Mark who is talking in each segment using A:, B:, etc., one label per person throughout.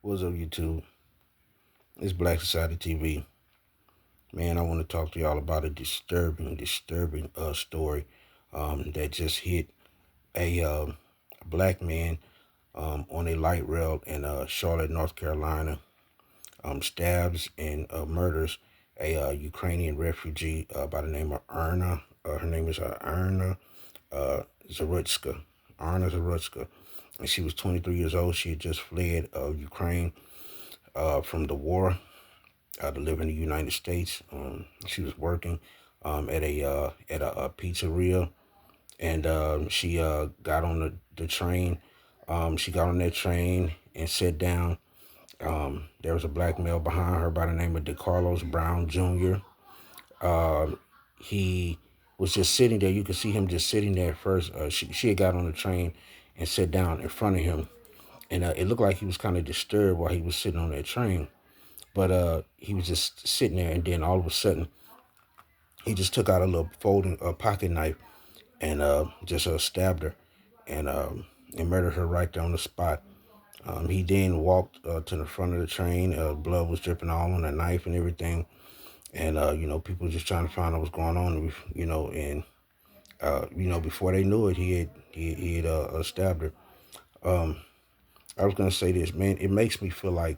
A: What's up, YouTube? It's Black Society TV. Man, I want to talk to y'all about a disturbing story that just hit a black man on a light rail in Charlotte, North Carolina. Stabs and murders a Ukrainian refugee by the name of Iryna. Her name is Iryna Zarutska. Iryna Zarutska. And she was 23 years old. She had just fled Ukraine from the war to live in the United States. She was working at a pizzeria, and she got on the train. She got on that train and sat down. There was a black male behind her by the name of Decarlos Brown Jr. He was just sitting there. You could see him just sitting there at first. She had got on the train and sat down in front of him, and it looked like he was kind of disturbed while he was sitting on that train. But he was just sitting there, and then all of a sudden, he just took out a little folding pocket knife and just stabbed her and murdered her right there on the spot. He then walked to the front of the train. Blood was dripping all on the knife and everything. And, people were just trying to find out what's going on, before they knew it, he had stabbed her. I was going to say this, man, it makes me feel like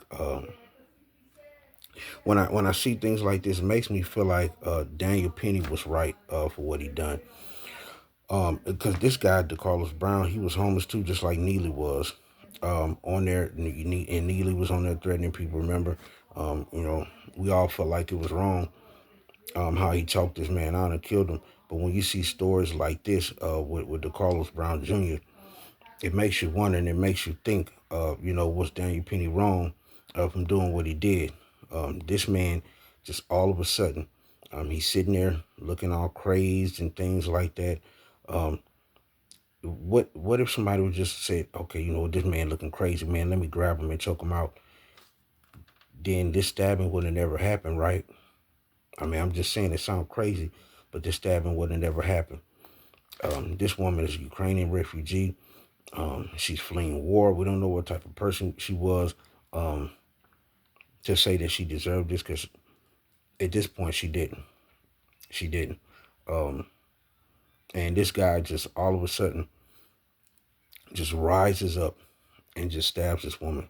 A: when I see things like this, it makes me feel like Daniel Penny was right for what he done. Because this guy, Decarlos Brown, he was homeless too, just like Neely was. On there, and Neely was on there threatening people. Remember, we all felt like it was wrong how he talked this man out and killed him. But when you see stories like this with Decarlos Brown Jr., it makes you wonder and it makes you think, was Daniel Penny wrong from doing what he did? This man, just all of a sudden, he's sitting there looking all crazed and things like that. Um, what if somebody would just say, okay, this man looking crazy, man, let me grab him and choke him out? Then this stabbing would have never happened, right? I mean, I'm just saying it sounds crazy, but this stabbing would have never happened. This woman is a Ukrainian refugee. She's fleeing war. We don't know what type of person she was um, to say that she deserved this, because at this point she didn't. She didn't. Um, and this guy just all of a sudden just rises up and just stabs this woman.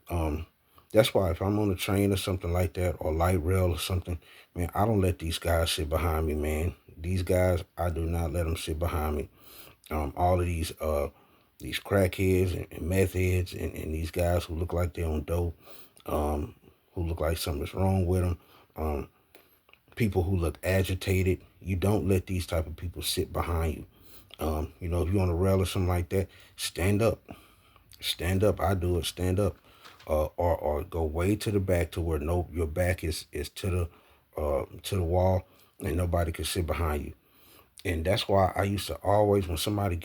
A: Um, that's why if I'm on a train or something like that, or light rail or something, man, I don't let these guys sit behind me, man. These guys, I do not let them sit behind me. All of these crackheads and meth heads and these guys who look like they're on dope, who look like something's wrong with them, people who look agitated. You don't let these type of people sit behind you. If you're on a rail or something like that, stand up. Stand up. I do it. Stand up. Or go way to the back to where your back is to the wall and nobody can sit behind you. And that's why I used to always, when somebody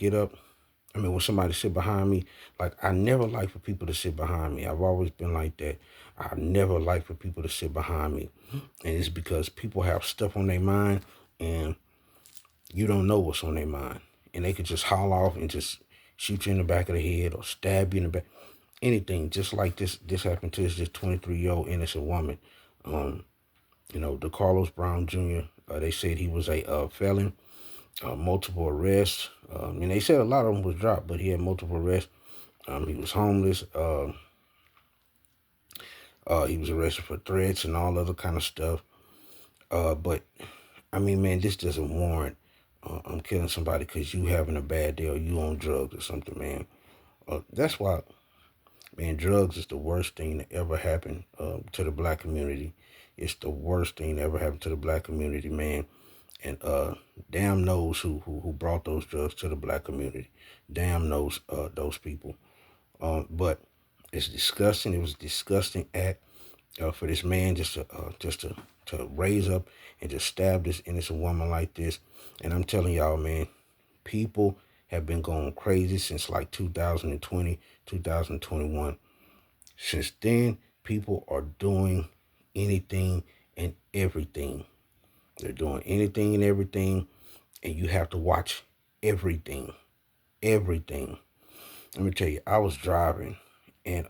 A: sit behind me, like I never like for people to sit behind me. I've always been like that. I never like for people to sit behind me. And it's because people have stuff on their mind and you don't know what's on their mind. And they could just haul off and just shoot you in the back of the head or stab you in the back. Anything, just like this happened to this 23-year-old innocent woman. Decarlos Brown Jr., they said he was a felon, multiple arrests. And they said a lot of them was dropped, but he had multiple arrests. He was homeless. He was arrested for threats and all other kind of stuff. But I mean, man, this doesn't warrant I'm killing somebody because you having a bad day or you on drugs or something, man. That's why, man, drugs is the worst thing that ever happened to the black community. It's the worst thing that ever happened to the black community, man. And damn knows who brought those drugs to the black community. Damn knows those people. But it's disgusting. It was a disgusting act for this man just to raise up and just stab this innocent woman like this. And I'm telling y'all, man, people have been going crazy since like 2020, 2021. Since then, people are doing anything and everything. They're doing anything and everything, and you have to watch everything. Everything. Let me tell you, I was driving, and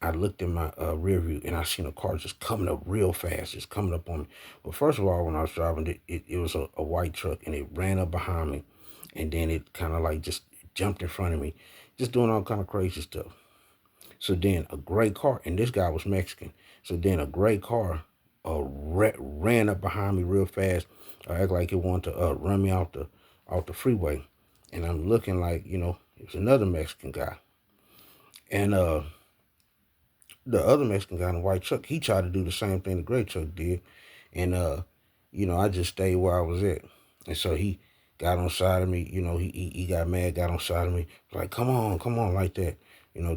A: I looked in my rear view and I seen a car just coming up real fast, just coming up on me. Well, first of all, when I was driving, it was a white truck and it ran up behind me, and then it kind of like just jumped in front of me, just doing all kind of crazy stuff. So then a gray car, and this guy was Mexican. So then a gray car ran up behind me real fast. I act like it wanted to run me off the freeway, and I'm looking like it was another Mexican guy, and the other Mexican guy in the white truck, he tried to do the same thing the gray truck did, and I just stayed where I was at, and so he got on side of me. He got mad, got on side of me, like come on, like that,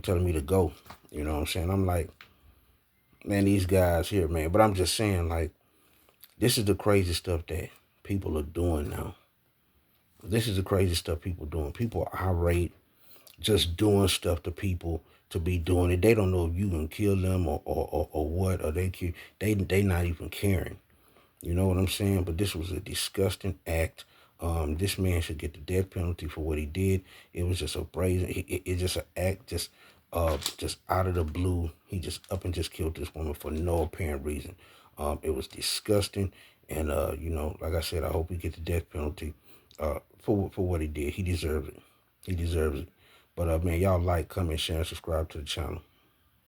A: telling me to go. You know what I'm saying? I'm like, man, these guys here, man. But I'm just saying, like, this is the crazy stuff that people are doing now. This is the crazy stuff people doing. People are irate, just doing stuff to people to be doing it. They don't know if you can kill them or what, or they not even caring. You know what I'm saying? But this was a disgusting act. This man should get the death penalty for what he did. It was just a brazen. It's just an act, just out of the blue. He just up and just killed this woman for no apparent reason. It was disgusting, and like I said, I hope he gets the death penalty for what he did. He deserves it. He deserves it. But man, y'all like, comment, share, and subscribe to the channel.